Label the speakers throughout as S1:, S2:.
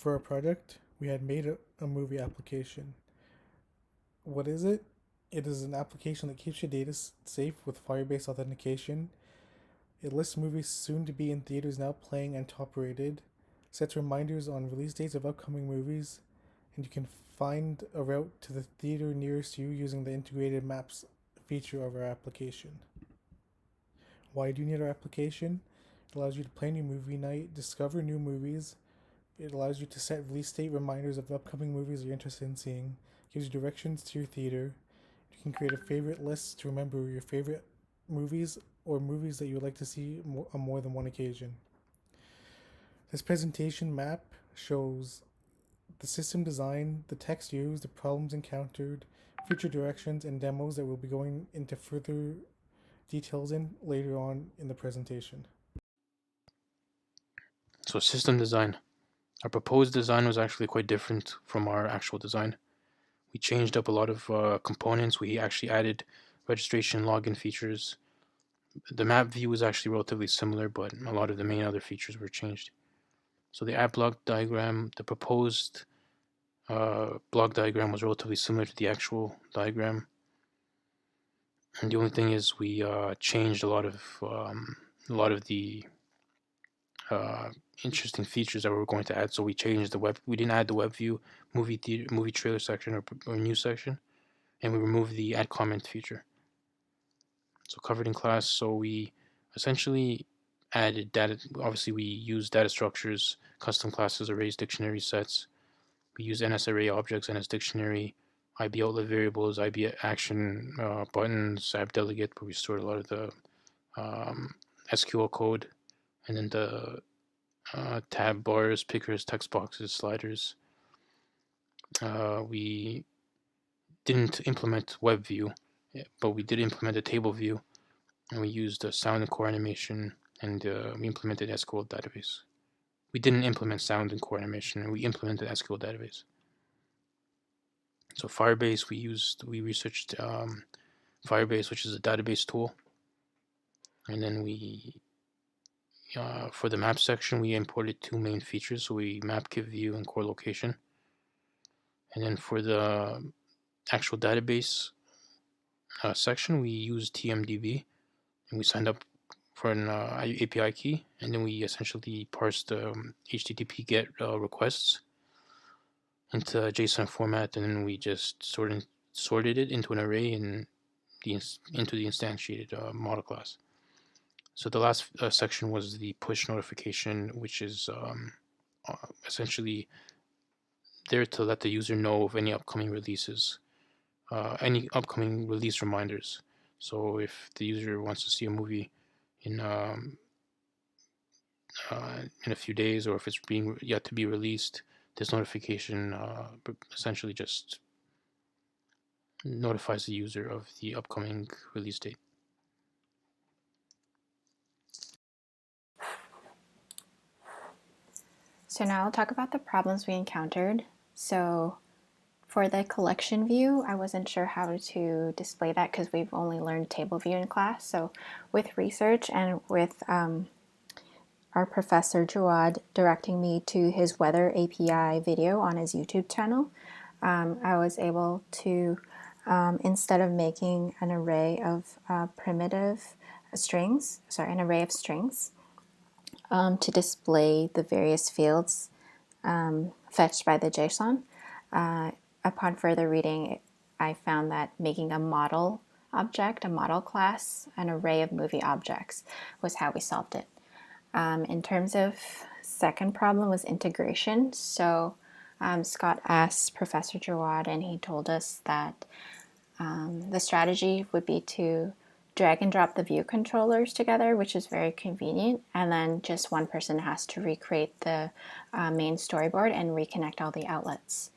S1: For our project, we had made a movie application. What is it? It is an application that keeps your data safe with Firebase authentication. It lists movies soon to be in theaters now playing and top rated, sets reminders on release dates of upcoming movies, and you can find a route to the theater nearest you using the integrated maps feature of our application. Why do you need our application? It allows you to plan your movie night, discover new movies. It allows you to set release date reminders of upcoming movies you're interested in seeing, gives you directions to your theater. You can create a favorite list to remember your favorite movies or movies that you would like to see on more than one occasion. This presentation map shows the system design, the text used, the problems encountered, future directions, and demos that we'll be going into further details in later on in the presentation.
S2: So system design. Our proposed design was actually quite different from our actual design. We changed up a lot of components. We actually added registration login features. The map view was actually relatively similar, but a lot of the main other features were changed. So the app block diagram, the proposed block diagram was relatively similar to the actual diagram. And the only thing is we changed a lot of the interesting features that we were going to add. So we changed the web. We didn't add the web view, movie trailer section or news section, and we removed the add comment feature. So covered in class. So we essentially added data. Obviously, we use data structures, custom classes, arrays, dictionary sets. We use NSArray objects, NS dictionary, IB outlet variables, IB action buttons, app delegate, where we stored a lot of the SQL code, and then the tab bars, pickers, text boxes, sliders. We didn't implement web view, but we did implement a table view, and we used the sound and core animation, and we implemented SQL database. We didn't implement sound and core animation, and we implemented SQL database. So Firebase, we researched Firebase, which is a database tool, and then we for the map section we imported two main features. So we map kit view and core location, and then for the actual database section we used TMDB, and we signed up for an API key, and then we essentially parsed HTTP GET requests into JSON format, and then we just sorted it into an array into the instantiated model class. So the last section was the push notification, which is essentially there to let the user know of any upcoming releases, any upcoming release reminders. So if the user wants to see a movie in a few days, or if it's being yet to be released, this notification essentially just notifies the user of the upcoming release date.
S3: So now I'll talk about the problems we encountered. So for the collection view, I wasn't sure how to display that because we've only learned table view in class. So with research and with our professor Jawad directing me to his weather API video on his YouTube channel, I was able to, instead of making an array of an array of strings, to display the various fields fetched by the JSON. Upon further reading, I found that making a model object, a model class, an array of movie objects was how we solved it. In terms of second problem was integration. So Scott asked Professor Jawad, and he told us that the strategy would be to drag and drop the view controllers together, which is very convenient, and then just one person has to recreate the main storyboard and reconnect all the outlets.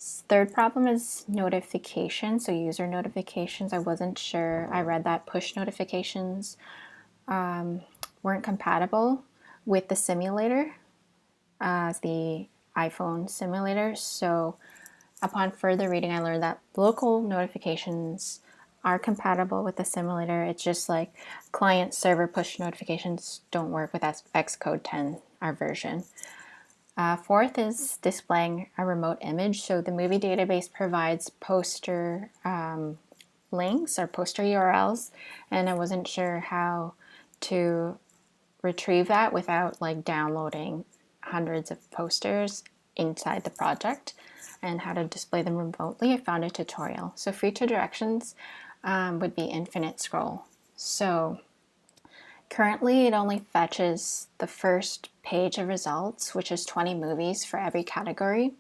S3: Third problem is notification, so user notifications. I wasn't sure. I read that push notifications weren't compatible with the simulator, the iPhone simulator. So upon further reading, I learned that local notifications are compatible with the simulator. It's just like client server push notifications don't work with Xcode 10, our version. Fourth is displaying a remote image. So the movie database provides poster links or poster URLs, and I wasn't sure how to retrieve that without like downloading hundreds of posters inside the project and how to display them remotely. I found a tutorial. So feature directions would be infinite scroll. So currently it only fetches the first page of results, which is 20 movies for every category.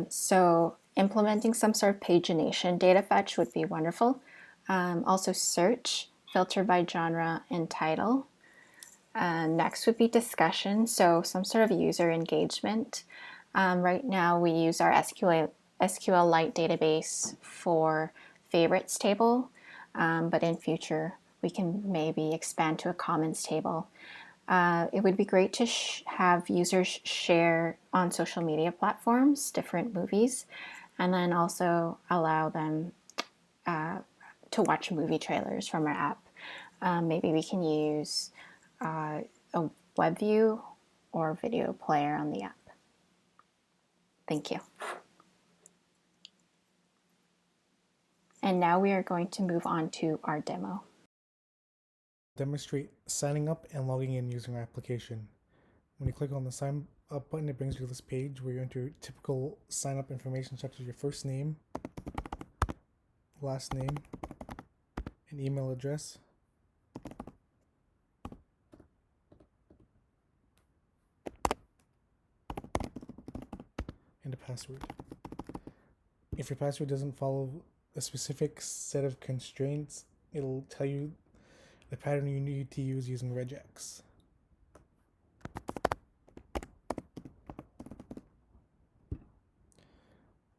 S3: So implementing some sort of pagination data fetch would be wonderful. Also search, filter by genre and title. Next would be discussion, so some sort of user engagement. Right now we use our SQLite database for favorites table, but in future we can maybe expand to a comments table. It would be great to have users share on social media platforms different movies, and then also allow them to watch movie trailers from our app. Maybe we can use a web view or video player on the app. Thank you. And now we are going to move on to our demo.
S1: Demonstrate signing up and logging in using our application. When you click on the sign up button, it brings you to this page where you enter your typical sign up information such as your first name, last name, and email address. And a password. If your password doesn't follow a specific set of constraints, it'll tell you the pattern you need to use using regex.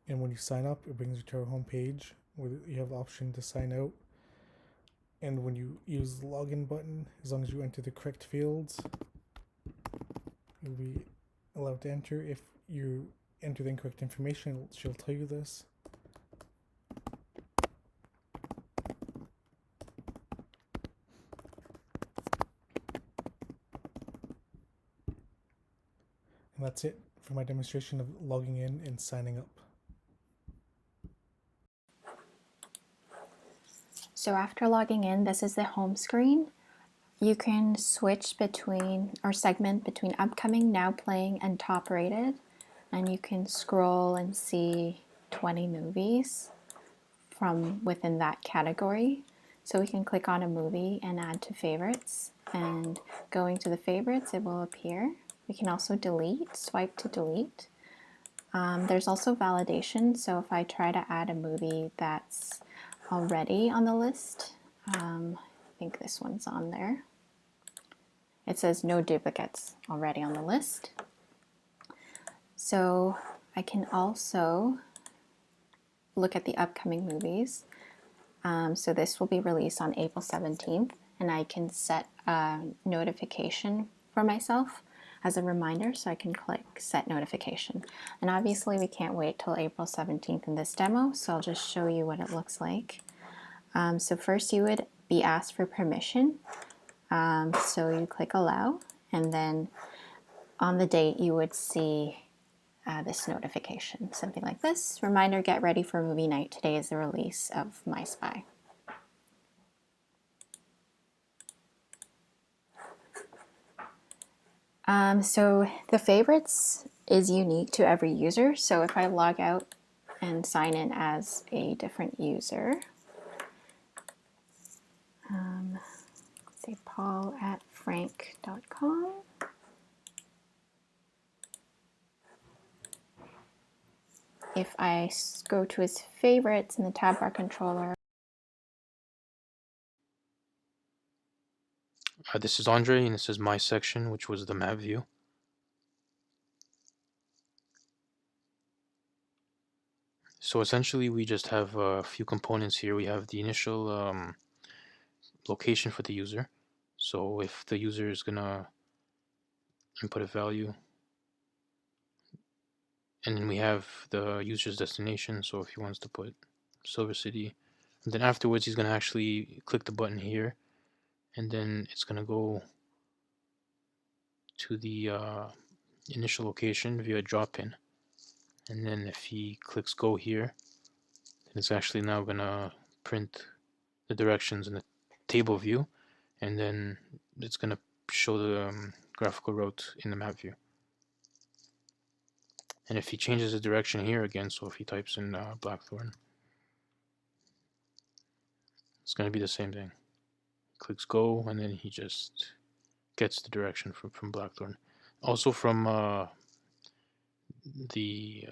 S1: And when you sign up, it brings you to our home page where you have the option to sign out. And when you use the login button, as long as you enter the correct fields, you'll be allowed to enter. If you enter the incorrect information, she'll tell you this. And that's it for my demonstration of logging in and signing up.
S3: So after logging in, this is the home screen. You can switch between or segment between upcoming, now playing, and top rated. And you can scroll and see 20 movies from within that category. So we can click on a movie and add to favorites. And going to the favorites, it will appear. We can also delete, swipe to delete. There's also validation. So if I try to add a movie that's already on the list, I think this one's on there. It says no duplicates already on the list. So I can also look at the upcoming movies. So this will be released on April 17th, and I can set a notification for myself as a reminder, so I can click set notification. And obviously we can't wait till April 17th in this demo, so I'll just show you what it looks like. So first you would be asked for permission. So you click allow, and then on the date you would see this notification, something like this. Reminder, get ready for movie night. Today is the release of My Spy. So the favorites is unique to every user. So if I log out and sign in as a different user, let's say paul@frank.com. If I go to his favorites in the tab bar controller.
S2: This is Andre, and this is my section, which was the map view. So essentially, we just have a few components here. We have the initial location for the user. So if the user is gonna input a value, and then we have the user's destination. So if he wants to put Silver City, and then afterwards he's gonna actually click the button here, and then it's gonna go to the initial location via drop-in. And then if he clicks go here, it's actually now gonna print the directions in the table view, and then it's gonna show the graphical route in the map view. And if he changes the direction here again, so if he types in Blackthorn, it's gonna be the same thing. Clicks go, and then he just gets the direction from Blackthorn. Also from the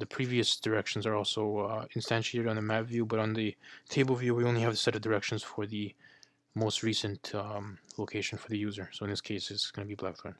S2: previous directions are also instantiated on the map view, but on the table view we only have a set of directions for the most recent location for the user. So in this case it's going to be Blackthorn.